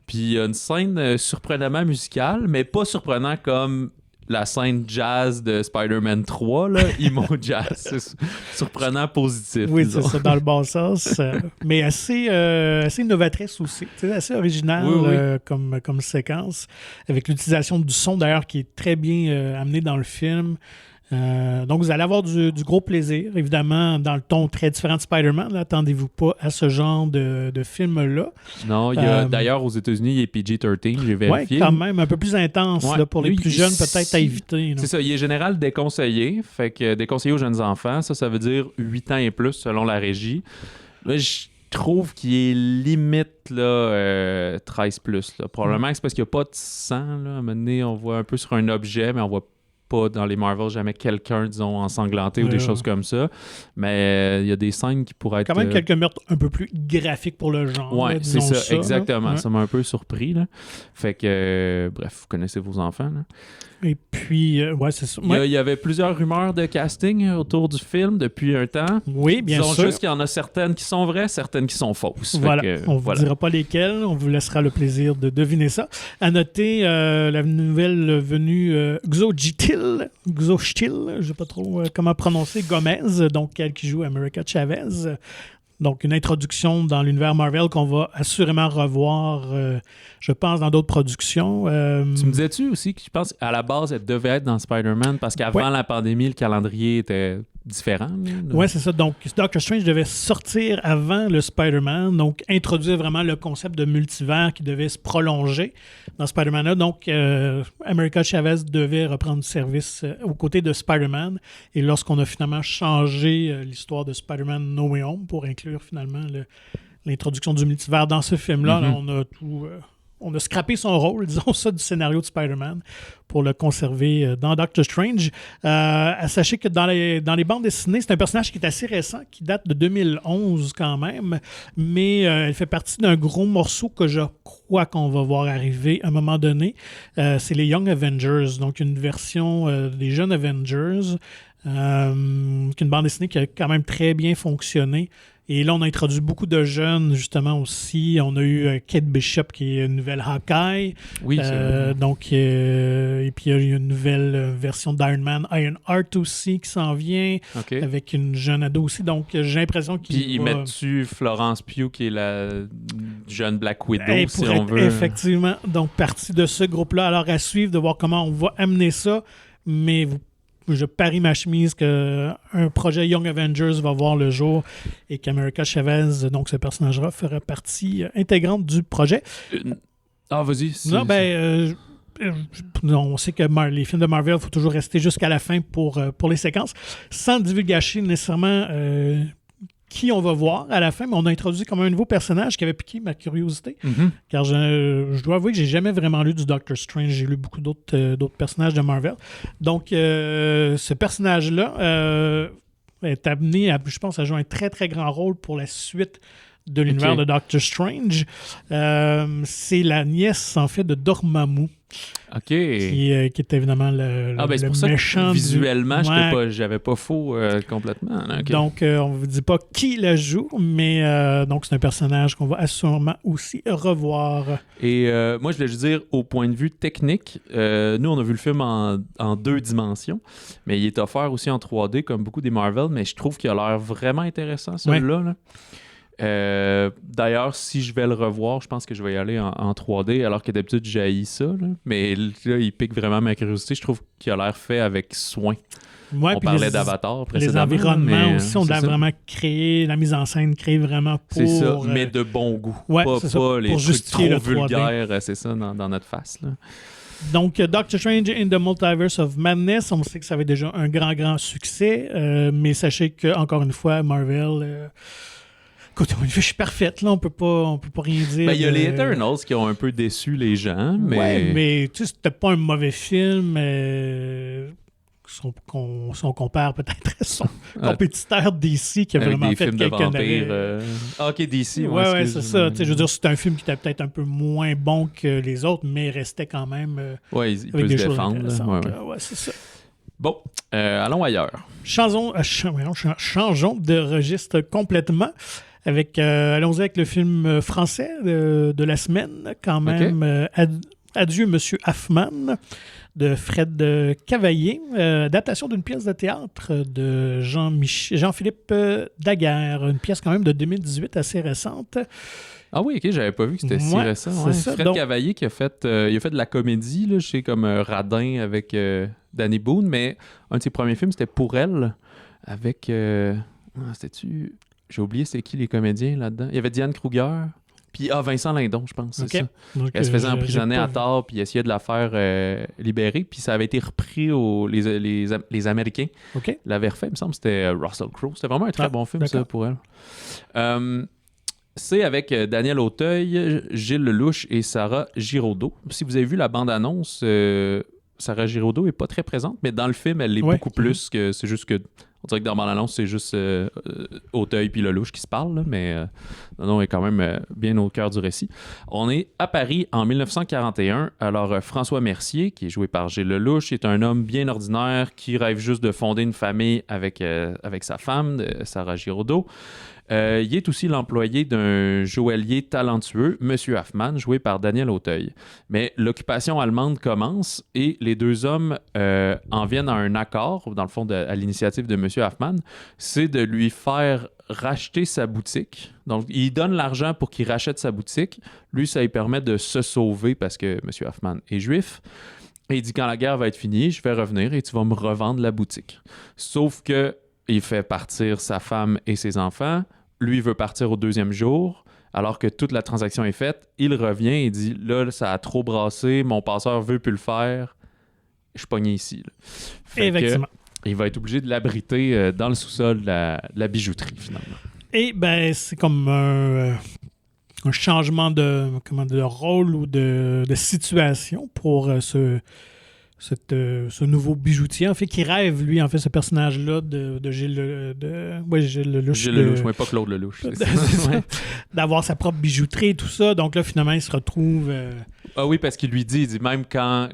Puis il y a une scène surprenamment musicale, mais pas surprenant comme la scène jazz de Spider-Man 3, là, emo jazz. C'est surprenant positif. Oui, disons. c'est ça, dans le bon sens. Mais assez innovatrice aussi. C'est assez original comme séquence, avec l'utilisation du son, d'ailleurs, qui est très bien amené dans le film. Donc, vous allez avoir du gros plaisir, évidemment, dans le ton très différent de Spider-Man. Attendez-vous pas à ce genre de film-là. Non, il y a, d'ailleurs, aux États-Unis, il est PG-13, j'ai vérifié. Oui, quand même, un peu plus intense là, pour les plus jeunes, peut-être à éviter. C'est ça, il est général déconseillé, fait que déconseillé aux jeunes enfants. Ça veut dire 8 ans et plus, selon la régie. Là, je trouve qu'il est limite là, 13+. Là. Probablement que c'est parce qu'il n'y a pas de sang. Là. À un moment donné, on voit un peu sur un objet, mais on voit pas dans les Marvel jamais quelqu'un, disons, ensanglanté ou des choses comme ça. Mais il y a des scènes qui pourraient être... Quand même quelques meurtres un peu plus graphiques pour le genre. Oui, c'est ça, exactement. Là. Ça m'a un peu surpris. Là. Fait que, bref, vous connaissez vos enfants. Là. Et puis, c'est ça. Il y avait plusieurs rumeurs de casting autour du film depuis un temps. Oui, bien sûr. Disons juste qu'il y en a certaines qui sont vraies, certaines qui sont fausses. Voilà. On ne vous dira pas lesquelles. On vous laissera le plaisir de deviner ça. À noter la nouvelle venue Xochitl, je ne sais pas trop comment prononcer, Gomez, donc elle qui joue America Chavez. Donc, une introduction dans l'univers Marvel qu'on va assurément revoir, je pense, dans d'autres productions. Tu me disais-tu aussi que je pense qu'à la base, elle devait être dans Spider-Man parce qu'avant la pandémie, le calendrier était différent. Oui, c'est ça. Donc, Doctor Strange devait sortir avant le Spider-Man, donc introduire vraiment le concept de multivers qui devait se prolonger dans Spider-Man-là. Donc, America Chavez devait reprendre du service aux côtés de Spider-Man. Et lorsqu'on a finalement changé l'histoire de Spider-Man No Way Home pour inclure finalement l'introduction du multivers dans ce film-là, là, on a tout... on a scrappé son rôle, disons ça, du scénario de Spider-Man pour le conserver dans Doctor Strange. Sachez que dans les bandes dessinées, c'est un personnage qui est assez récent, qui date de 2011 quand même, mais elle fait partie d'un gros morceau que je crois qu'on va voir arriver à un moment donné. C'est les Young Avengers, donc une version des jeunes Avengers, une bande dessinée qui a quand même très bien fonctionné Et là, on a introduit beaucoup de jeunes, justement, aussi. On a eu Kate Bishop, qui est une nouvelle Hawkeye. Oui, c'est donc, et puis, il y a eu une nouvelle version d'Iron Man, Ironheart aussi, qui s'en vient, OK. avec une jeune ado aussi. Donc, j'ai l'impression Puis qu'ils ils mettent-tu Florence Pugh, qui est la jeune Black Widow, si on veut. Effectivement. Donc, partie de ce groupe-là. Alors, à suivre, de voir comment on va amener ça. Mais je parie ma chemise qu'un projet Young Avengers va voir le jour et qu'America Chavez, donc ce personnage-là, fera partie intégrante du projet. Vas-y. Non, on sait que les films de Marvel, il faut toujours rester jusqu'à la fin pour les séquences, sans divulgacher nécessairement qui on va voir à la fin, mais on a introduit comme un nouveau personnage qui avait piqué ma curiosité, car je dois avouer que j'ai jamais vraiment lu du Doctor Strange, j'ai lu beaucoup d'autres personnages de Marvel. Donc, ce personnage-là est amené, je pense, à jouer un très, très grand rôle pour la suite de l'univers de Doctor Strange. C'est la nièce, en fait, de Dormammu. OK. Qui est évidemment le c'est pour méchant. Ça que visuellement, j'avais pas faux complètement. Okay. Donc, on ne vous dit pas qui la joue, mais donc c'est un personnage qu'on va assurément aussi revoir. Et moi, je voulais juste dire, au point de vue technique, nous, on a vu le film en 2 dimensions, mais il est offert aussi en 3D, comme beaucoup des Marvel, mais je trouve qu'il a l'air vraiment intéressant, celui-là. Là. D'ailleurs, si je vais le revoir, je pense que je vais y aller en 3D, alors que d'habitude, j'haïs ça. Là. Mais là, il pique vraiment ma curiosité. Je trouve qu'il a l'air fait avec soin. Ouais, on parlait d'Avatar Les précédemment. environnements aussi, on doit vraiment créer, la mise en scène créée vraiment pour... C'est ça, mais de bon goût. Ouais, pas les trucs trop le vulgaires, c'est ça, dans notre face. Là. Donc, Doctor Strange in the Multiverse of Madness, on sait que ça avait déjà un grand, grand succès, mais sachez que, encore une fois, Marvel... Écoute, je suis parfaite, là, on peut pas rien dire. Il y a les Eternals qui ont un peu déçu les gens, mais... Ouais, mais tu sais, c'était pas un mauvais film, si on compare peut-être à son compétiteur DC qui a vraiment des fait films quelques de vampires. OK, DC. Ouais, c'est ça. Je veux dire, c'est un film qui était peut-être un peu moins bon que les autres, mais restait quand même il peut avec des se choses défendre. intéressantes. Ouais, c'est ça. Bon, allons ailleurs. Changeons de registre complètement. Allons-y avec le film français de la semaine, quand même. Adieu, Monsieur Hoffman, de Fred Cavaillé, adaptation d'une pièce de théâtre de Jean-Philippe Daguerre, une pièce quand même de 2018 assez récente. Ah oui, ok, j'avais pas vu que c'était si récent. Ouais. Fred Cavaillé qui a fait, il a fait de la comédie, là, je sais, comme Radin avec Danny Boone, mais un de ses premiers films, c'était Pour elle, avec... c'était-tu... J'ai oublié c'est qui les comédiens là-dedans. Il y avait Diane Kruger, puis Vincent Lindon, je pense, c'est ça. Donc, elle se faisait emprisonner à tort, puis essayait de la faire libérer, puis ça avait été repris les Américains. L'avaient refait, il me semble, c'était Russell Crowe. C'était vraiment un très bon film, ça, pour elle. C'est avec Daniel Auteuil, Gilles Lelouch et Sarah Giraudot. Si vous avez vu la bande-annonce, Sarah Giraudot n'est pas très présente, mais dans le film, elle l'est beaucoup plus. C'est juste que on dirait que dans la bande-annonce, c'est juste Auteuil puis Lelouch qui se parlent, là, mais non, elle est quand même bien au cœur du récit. On est à Paris en 1941. Alors, François Mercier, qui est joué par Gilles Lelouch, est un homme bien ordinaire qui rêve juste de fonder une famille avec sa femme, Sarah Giraudot. Il est aussi l'employé d'un joaillier talentueux, M. Hoffman, joué par Daniel Auteuil. Mais l'occupation allemande commence et les deux hommes en viennent à un accord, dans le fond, à l'initiative de M. Hoffman, c'est de lui faire racheter sa boutique. Donc, il donne l'argent pour qu'il rachète sa boutique. Lui, ça lui permet de se sauver parce que M. Hoffman est juif. Et il dit, quand la guerre va être finie, je vais revenir et tu vas me revendre la boutique. Sauf que il fait partir sa femme et ses enfants. Lui veut partir au 2e jour. Alors que toute la transaction est faite, il revient et dit « Là, ça a trop brassé, mon passeur veut plus le faire. Je suis pogné ici. » Effectivement. Il va être obligé de l'abriter dans le sous-sol de la bijouterie, finalement. Et c'est comme un changement de rôle ou de situation pour ce nouveau bijoutier, en fait, qui rêve, lui, en fait, ce personnage-là de Gilles Lelouch. Gilles Lelouch, mais pas Claude Lelouch. D'avoir sa propre bijouterie et tout ça. Donc là, finalement, il se retrouve... Ah oui, parce qu'il lui dit même quand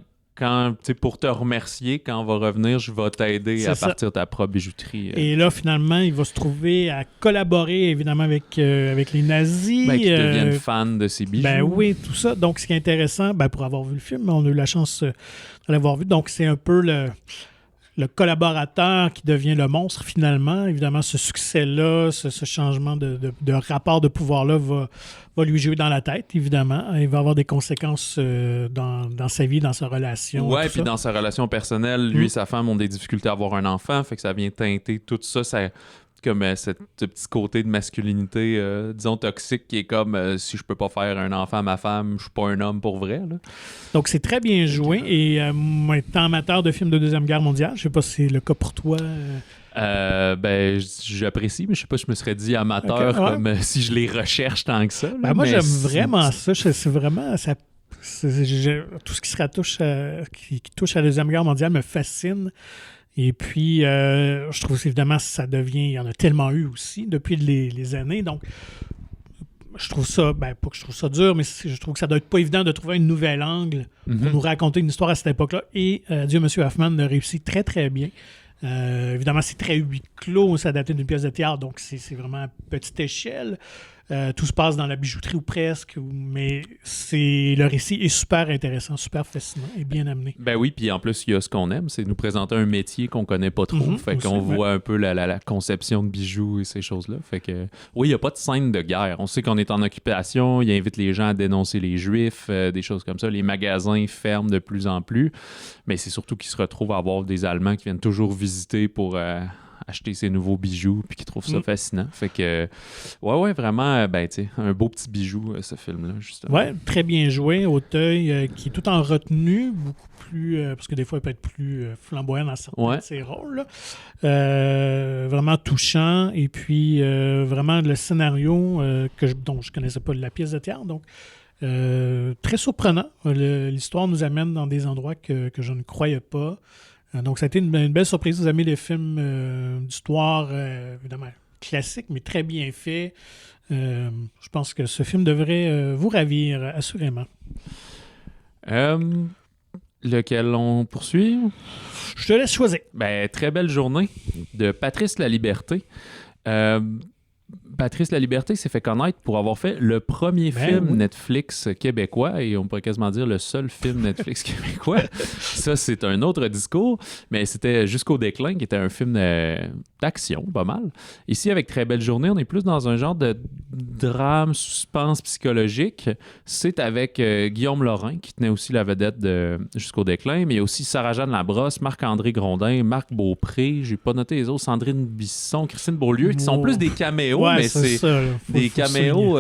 pour te remercier, quand on va revenir, je vais t'aider à partir de ta propre bijouterie. Et là, finalement, il va se trouver à collaborer, évidemment, avec les nazis. Qui deviennent fans de ces bijoux. Ben oui, tout ça. Donc, ce qui est intéressant, pour avoir vu le film, on a eu la chance de l'avoir vu. Donc, c'est un peu le collaborateur qui devient le monstre, finalement. Évidemment, ce succès-là, ce changement de rapport de pouvoir-là va lui jouer dans la tête, évidemment. Il va avoir des conséquences dans sa vie, dans sa relation. Ouais, puis dans sa relation personnelle, lui et sa femme ont des difficultés à avoir un enfant, fait que ça vient teinter tout ça. Comme ce petit côté de masculinité, disons, toxique, qui est comme si je peux pas faire un enfant à ma femme, je suis pas un homme pour vrai. Là. Donc, c'est très bien joué. Et moi, étant amateur de films de Deuxième Guerre mondiale, je sais pas si c'est le cas pour toi. J'apprécie, mais je sais pas, je me serais dit amateur comme si je les recherche tant que ça. Là, moi, j'aime vraiment ça. C'est vraiment... tout ce qui qui touche à la Deuxième Guerre mondiale me fascine. Et puis, je trouve évidemment ça devient... Il y en a tellement eu aussi depuis les années. Donc, je trouve ça... pas que je trouve ça dur, mais je trouve que ça doit être pas évident de trouver un nouvel angle pour nous raconter une histoire à cette époque-là. Et Dieu, M. Hoffman le réussit très, très bien. Évidemment, c'est très huis clos, c'est adapté d'une pièce de théâtre, donc c'est vraiment à petite échelle. Tout se passe dans la bijouterie ou presque, mais le récit est super intéressant, super fascinant et bien amené. Ben oui, puis en plus, il y a ce qu'on aime, c'est nous présenter un métier qu'on connaît pas trop, fait qu'on voit un peu la conception de bijoux et ces choses-là. Fait que oui, il n'y a pas de scène de guerre. On sait qu'on est en occupation, il invite les gens à dénoncer les Juifs, des choses comme ça. Les magasins ferment de plus en plus, mais c'est surtout qu'ils se retrouvent à avoir des Allemands qui viennent toujours visiter pour... acheter ses nouveaux bijoux puis qui trouvent ça fascinant. Fait que, ouais, vraiment, un beau petit bijou, ce film-là, justement. Ouais, très bien joué. Auteuil, qui est tout en retenue, beaucoup plus, parce que des fois, il peut être plus flamboyant dans certains de ses rôles. Vraiment touchant. Et puis, vraiment, le scénario dont je ne connaissais pas la pièce de théâtre, donc très surprenant. L'histoire nous amène dans des endroits que je ne croyais pas. Donc, ça a été une belle surprise. Vous aimez les films d'histoire, évidemment, classiques, mais très bien faits. Je pense que ce film devrait vous ravir, assurément. Lequel on poursuit? Je te laisse choisir. Très belle journée de Patrice Laliberté. Patrice Laliberté s'est fait connaître pour avoir fait le premier film Netflix québécois, et on pourrait quasiment dire le seul film Netflix québécois. Ça, c'est un autre discours, mais c'était Jusqu'au déclin, qui était un film d'action, pas mal. Ici, avec Très belle journée, on est plus dans un genre de drame, suspense psychologique. C'est avec Guillaume Lorrain, qui tenait aussi la vedette de Jusqu'au déclin, mais il y a aussi Sarah-Jeanne Labrosse, Marc-André Grondin, Marc Beaupré, j'ai pas noté les autres, Sandrine Bisson, Christine Beaulieu, qui sont plus des caméos, mais c'est des caméos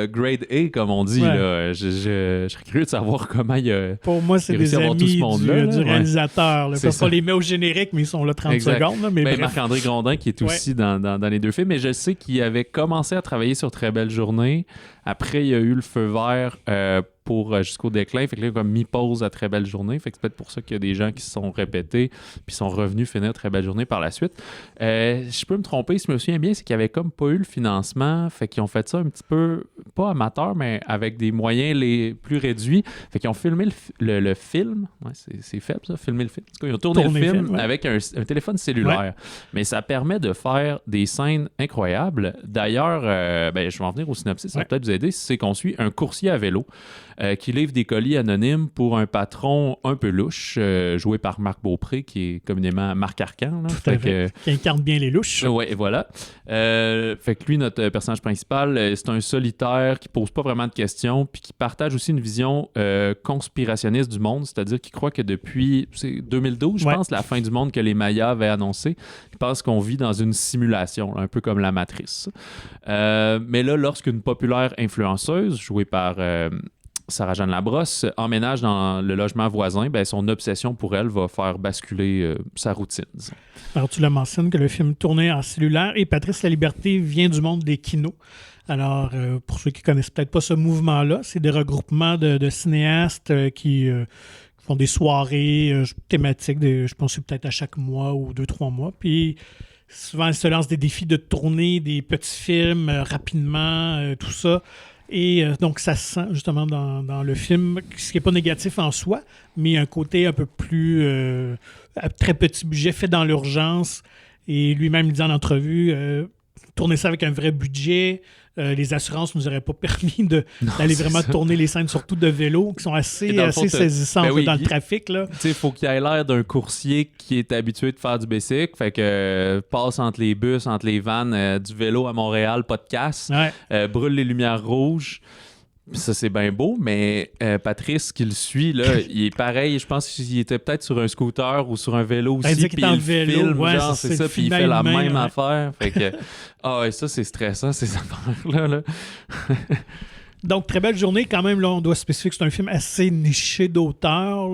grade A, comme on dit. Là. Je serais curieux de savoir comment il a Pour moi, c'est des amis du réalisateur. Là, parce qu'on les met au générique, mais ils sont là 30 secondes. Là, mais Marc-André Grondin, qui est aussi dans les deux films. Mais je sais qu'il avait commencé à travailler sur Très belle journée. Après, il y a eu le feu vert pour Jusqu'au déclin. Fait que là, il a comme mis pause à Très belle journée. Fait que c'est peut-être pour ça qu'il y a des gens qui se sont répétés puis sont revenus finir Très belle journée par la suite. Je peux me tromper, si je me souviens bien, c'est qu'il n'y avait comme pas eu le financement. Fait qu'ils ont fait ça un petit peu, pas amateur, mais avec des moyens les plus réduits. Fait qu'ils ont filmé le film. Ouais, c'est faible, ça, filmer le film. En tout cas, ils ont tourné le film avec un téléphone cellulaire. Ouais. Mais ça permet de faire des scènes incroyables. D'ailleurs, je vais en venir au synopsis, ça va peut-être vous aider. C'est qu'on suit un coursier à vélo qui livre des colis anonymes pour un patron un peu louche, joué par Marc Beaupré, qui est communément Marc Arcan. Là, qui incarne bien les louches. Oui, voilà. Fait que lui, notre personnage principal, c'est un solitaire qui pose pas vraiment de questions, puis qui partage aussi une vision conspirationniste du monde, c'est-à-dire qu'il croit que depuis 2012, je pense, la fin du monde que les Mayas avaient annoncé, il pense qu'on vit dans une simulation, là, un peu comme la Matrice. Mais là, lorsqu'une populaire influenceuse, jouée par Sarah-Jeanne Labrosse, emménage dans le logement voisin, son obsession pour elle va faire basculer sa routine. Disons. Alors, tu le mentionnes que le film tournait en cellulaire et Patrice Laliberté vient du monde des kinos. Alors, pour ceux qui ne connaissent peut-être pas ce mouvement-là, c'est des regroupements de cinéastes qui font des soirées thématiques, je pense que c'est peut-être à chaque mois ou 2-3 mois. Puis, souvent, ils se lancent des défis de tourner des petits films rapidement, tout ça. Et donc, ça se sent justement dans le film, ce qui n'est pas négatif en soi, mais un côté un peu plus à très petit budget, fait dans l'urgence. Et lui-même, il dit en entrevue, tourner ça avec un vrai budget. Les assurances ne nous auraient pas permis d'aller vraiment tourner les scènes, surtout de vélo, qui sont assez saisissantes dans le trafic. Il faut qu'il ait l'air d'un coursier qui est habitué de faire du bicycle. Fait que passe entre les bus, entre les vannes, du vélo à Montréal, pas de casse, brûle les lumières rouges. Ça, c'est bien beau, mais Patrice, qui le suit, là, il est pareil. Je pense qu'il était peut-être sur un scooter ou sur un vélo aussi. Il dit en vélo, filme, genre, c'est ça, puis il fait la même affaire. Fait que, ça, c'est stressant, ces affaires-là. Là. Donc, très belle journée. Quand même, là, on doit spécifier que c'est un film assez niché d'auteur.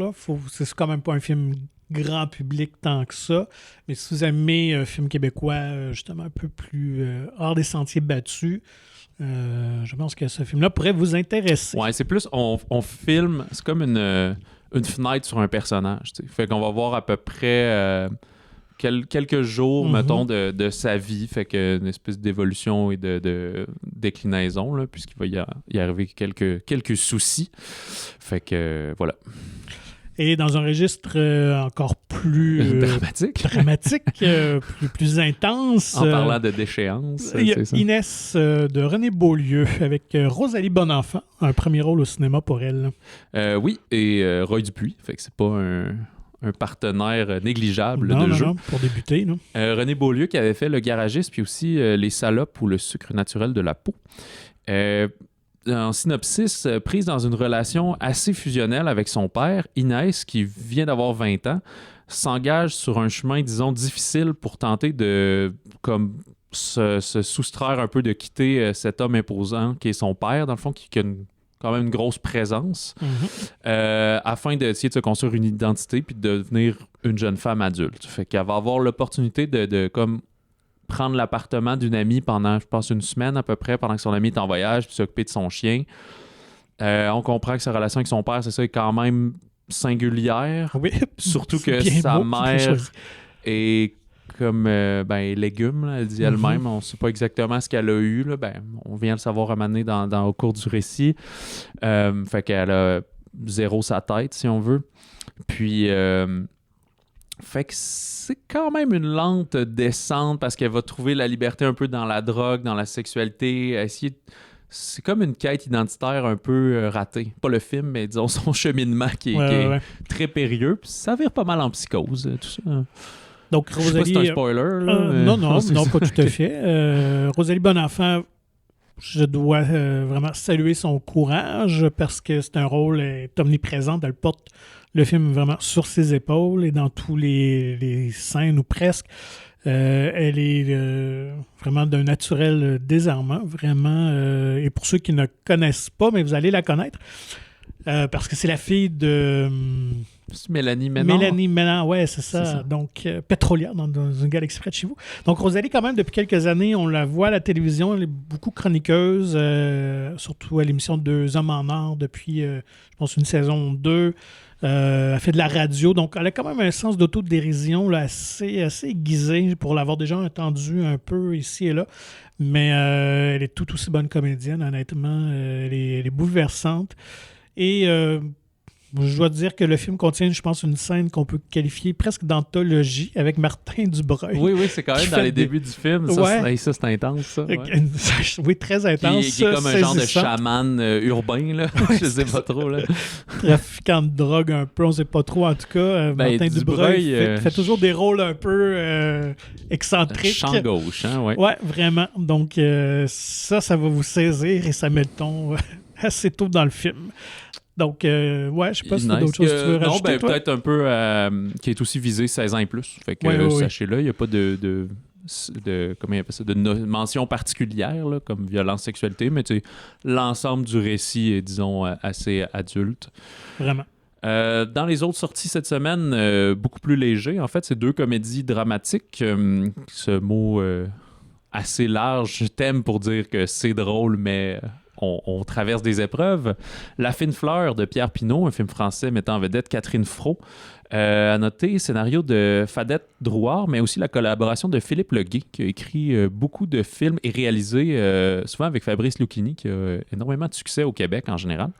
C'est quand même pas un film grand public tant que ça. Mais si vous aimez un film québécois, justement, un peu plus hors des sentiers battus, je pense que ce film-là pourrait vous intéresser. Ouais, c'est plus, on filme, c'est comme une fenêtre sur un personnage. T'sais. Fait qu'on va voir à peu près quelques jours, mettons, de sa vie. Fait qu'une espèce d'évolution et de déclinaison, là, puisqu'il va y arriver quelques soucis. Fait que, voilà. Et dans un registre encore plus dramatique plus intense. En parlant de déchéance. Il y a Inès de René Beaulieu avec Rosalie Bonenfant, un premier rôle au cinéma pour elle. Oui, et Roy Dupuis, fait que c'est pas un partenaire négligeable de jeu. Non, pour débuter. Non. René Beaulieu qui avait fait Le Garagiste, puis aussi Les Salopes ou Le sucre naturel de la peau. En synopsis, prise dans une relation assez fusionnelle avec son père, Inès, qui vient d'avoir 20 ans, s'engage sur un chemin, disons, difficile pour tenter de se soustraire un peu, de quitter cet homme imposant qui est son père, dans le fond, qui a quand même une grosse présence, afin d'essayer de se construire une identité puis de devenir une jeune femme adulte. Fait qu'elle va avoir l'opportunité de prendre l'appartement d'une amie pendant, je pense, une semaine à peu près, pendant que son amie est en voyage, puis s'occuper de son chien. On comprend que sa relation avec son père, c'est ça, est quand même singulière. Oui. Surtout que sa mère est comme légume, là, elle dit elle-même. On ne sait pas exactement ce qu'elle a eu. Là. On vient le savoir à un moment donné au cours du récit. Fait qu'elle a zéro sa tête, si on veut. Puis... fait que c'est quand même une lente descente parce qu'elle va trouver la liberté un peu dans la drogue, dans la sexualité, c'est comme une quête identitaire un peu ratée. Pas le film, mais disons son cheminement qui est très périlleux. Puis ça vire pas mal en psychose, tout ça. Donc, Rosalie... Je sais pas si c'est un spoiler. Là, non, pas tout à fait. Rosalie Bonenfant, je dois vraiment saluer son courage parce que c'est un rôle est omniprésent. Elle porte le film vraiment sur ses épaules et dans tous les scènes ou presque. Elle est vraiment d'un naturel désarmant, vraiment. Et pour ceux qui ne connaissent pas, mais vous allez la connaître, parce que c'est la fille de... C'est Mélanie Ménard. Mélanie Ménard, ouais, c'est ça. Donc, pétrolière dans une galaxie près de chez vous. Donc, Rosalie, quand même, depuis quelques années, on la voit à la télévision. Elle est beaucoup chroniqueuse, surtout à l'émission 2 Hommes en Or depuis, je pense, une saison 2. Elle fait de la radio. Donc, elle a quand même un sens d'autodérision là, assez aiguisé pour l'avoir déjà entendu un peu ici et là. Mais elle est tout aussi bonne comédienne, honnêtement. Elle est bouleversante. Et... je dois dire que le film contient, je pense, une scène qu'on peut qualifier presque d'anthologie avec Martin Dubreuil. Oui, c'est quand même dans les débuts du film. Ça, c'est intense, ça. Ouais. Oui, très intense. Qui est comme un genre de chaman urbain, là. Je sais pas trop, là. Trafiquant de drogue un peu, on sait pas trop. En tout cas, Martin Dubreuil fait toujours des rôles un peu excentriques. Champ gauche, hein, ouais. Ouais, vraiment. Donc, ça va vous saisir et ça met le ton assez tôt dans le film. Donc, je sais pas si tu as d'autres choses que tu veux rajouter. Non, peut-être un peu qui est aussi visé 16 ans et plus. Fait que sachez-le, il n'y a pas de comment il appelle ça, de mention particulière là, comme violence, sexualité, mais l'ensemble du récit est, disons, assez adulte. Vraiment. Dans les autres sorties cette semaine, beaucoup plus léger. En fait, c'est 2 comédies dramatiques. Ce mot assez large, je t'aime pour dire que c'est drôle, mais... On traverse des épreuves. La fine fleur de Pierre Pinault, un film français mettant en vedette Catherine Frot. À noter, scénario de Fadette Drouard, mais aussi la collaboration de Philippe Leguet, qui a écrit beaucoup de films et réalisé souvent avec Fabrice Lucchini, qui a énormément de succès au Québec en général.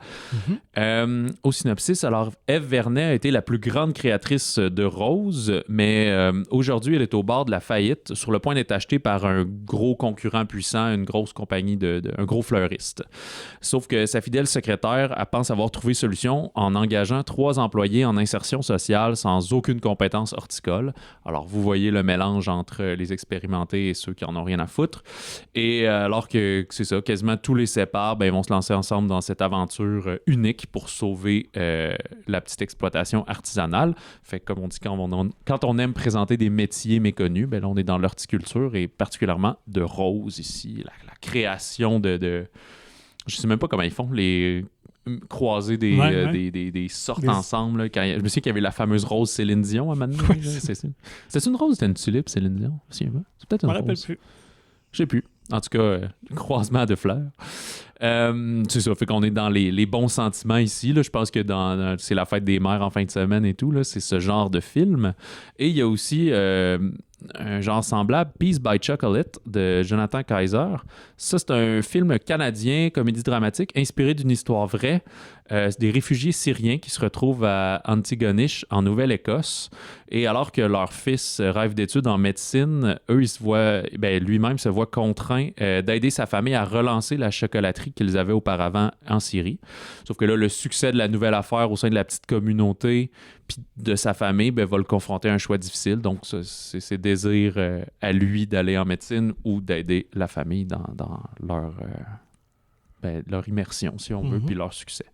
Au synopsis, alors Ève Vernet a été la plus grande créatrice de Rose, mais aujourd'hui, elle est au bord de la faillite, sur le point d'être achetée par un gros concurrent puissant, une grosse compagnie, un gros fleuriste. Sauf que sa fidèle secrétaire, elle pense avoir trouvé solution en engageant 3 employés en insertion sociale sans aucune compétence horticole. Alors, vous voyez le mélange entre les expérimentés et ceux qui en ont rien à foutre. Et alors que c'est ça, quasiment tous les séparent, ben, ils vont se lancer ensemble dans cette aventure unique pour sauver la petite exploitation artisanale. Fait que, comme on dit, quand on aime présenter des métiers méconnus, ben là, on est dans l'horticulture et particulièrement de roses ici. La création de... Je sais même pas comment ils font, les croiser des sortes ensemble. Là, je me souviens qu'il y avait la fameuse rose Céline Dion à un moment donné. C'était une rose ou c'était une tulipe Céline Dion? C'est peut-être une rose. Plus. Je sais plus. En tout cas, croisement de fleurs. C'est ça, fait qu'on est dans les bons sentiments ici. Là. Je pense que c'est la fête des mères en fin de semaine et tout. Là. C'est ce genre de film. Et il y a aussi un genre semblable, Peace by Chocolate, de Jonathan Kaiser. Ça, c'est un film canadien, comédie dramatique, inspiré d'une histoire vraie. C'est des réfugiés syriens qui se retrouvent à Antigonish, en Nouvelle-Écosse. Et alors que leur fils rêve d'études en médecine, eux, lui-même se voit contraint d'aider sa famille à relancer la chocolaterie qu'ils avaient auparavant en Syrie. Sauf que là, le succès de la nouvelle affaire au sein de la petite communauté puis de sa famille va le confronter à un choix difficile. Donc, c'est ses désirs à lui d'aller en médecine ou d'aider la famille dans leur immersion, si on veut, puis leur succès.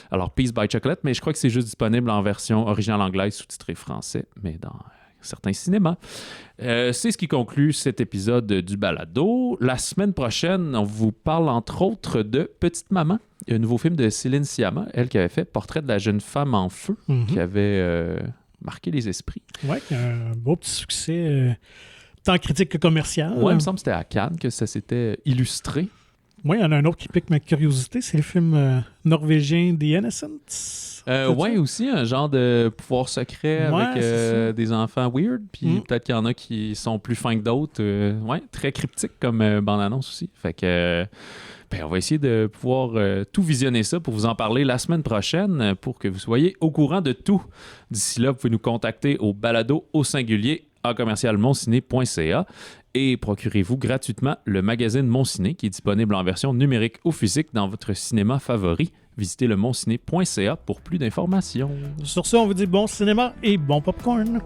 Alors, Peace by Chocolate, mais je crois que c'est juste disponible en version originale anglaise, sous-titrée français, mais dans certains cinémas. C'est ce qui conclut cet épisode du balado. La semaine prochaine, on vous parle entre autres de Petite Maman, un nouveau film de Céline Sciamma, elle qui avait fait Portrait de la jeune femme en feu, qui avait marqué les esprits. Oui, un beau petit succès, tant critique que commercial. Oui, il me semble que c'était à Cannes que ça s'était illustré. Oui, il y en a un autre qui pique ma curiosité, c'est le film norvégien The Innocents. Oui, aussi un genre de pouvoir secret avec des enfants weird, puis peut-être qu'il y en a qui sont plus fins que d'autres. Très cryptique comme bande-annonce aussi. Fait que on va essayer de pouvoir tout visionner ça pour vous en parler la semaine prochaine pour que vous soyez au courant de tout. D'ici là, vous pouvez nous contacter au balado au singulier à commercialmonciné.ca et procurez-vous gratuitement le magazine Mon Ciné qui est disponible en version numérique ou physique dans votre cinéma favori. Visitez le monciné.ca pour plus d'informations. Sur ce, on vous dit bon cinéma et bon popcorn.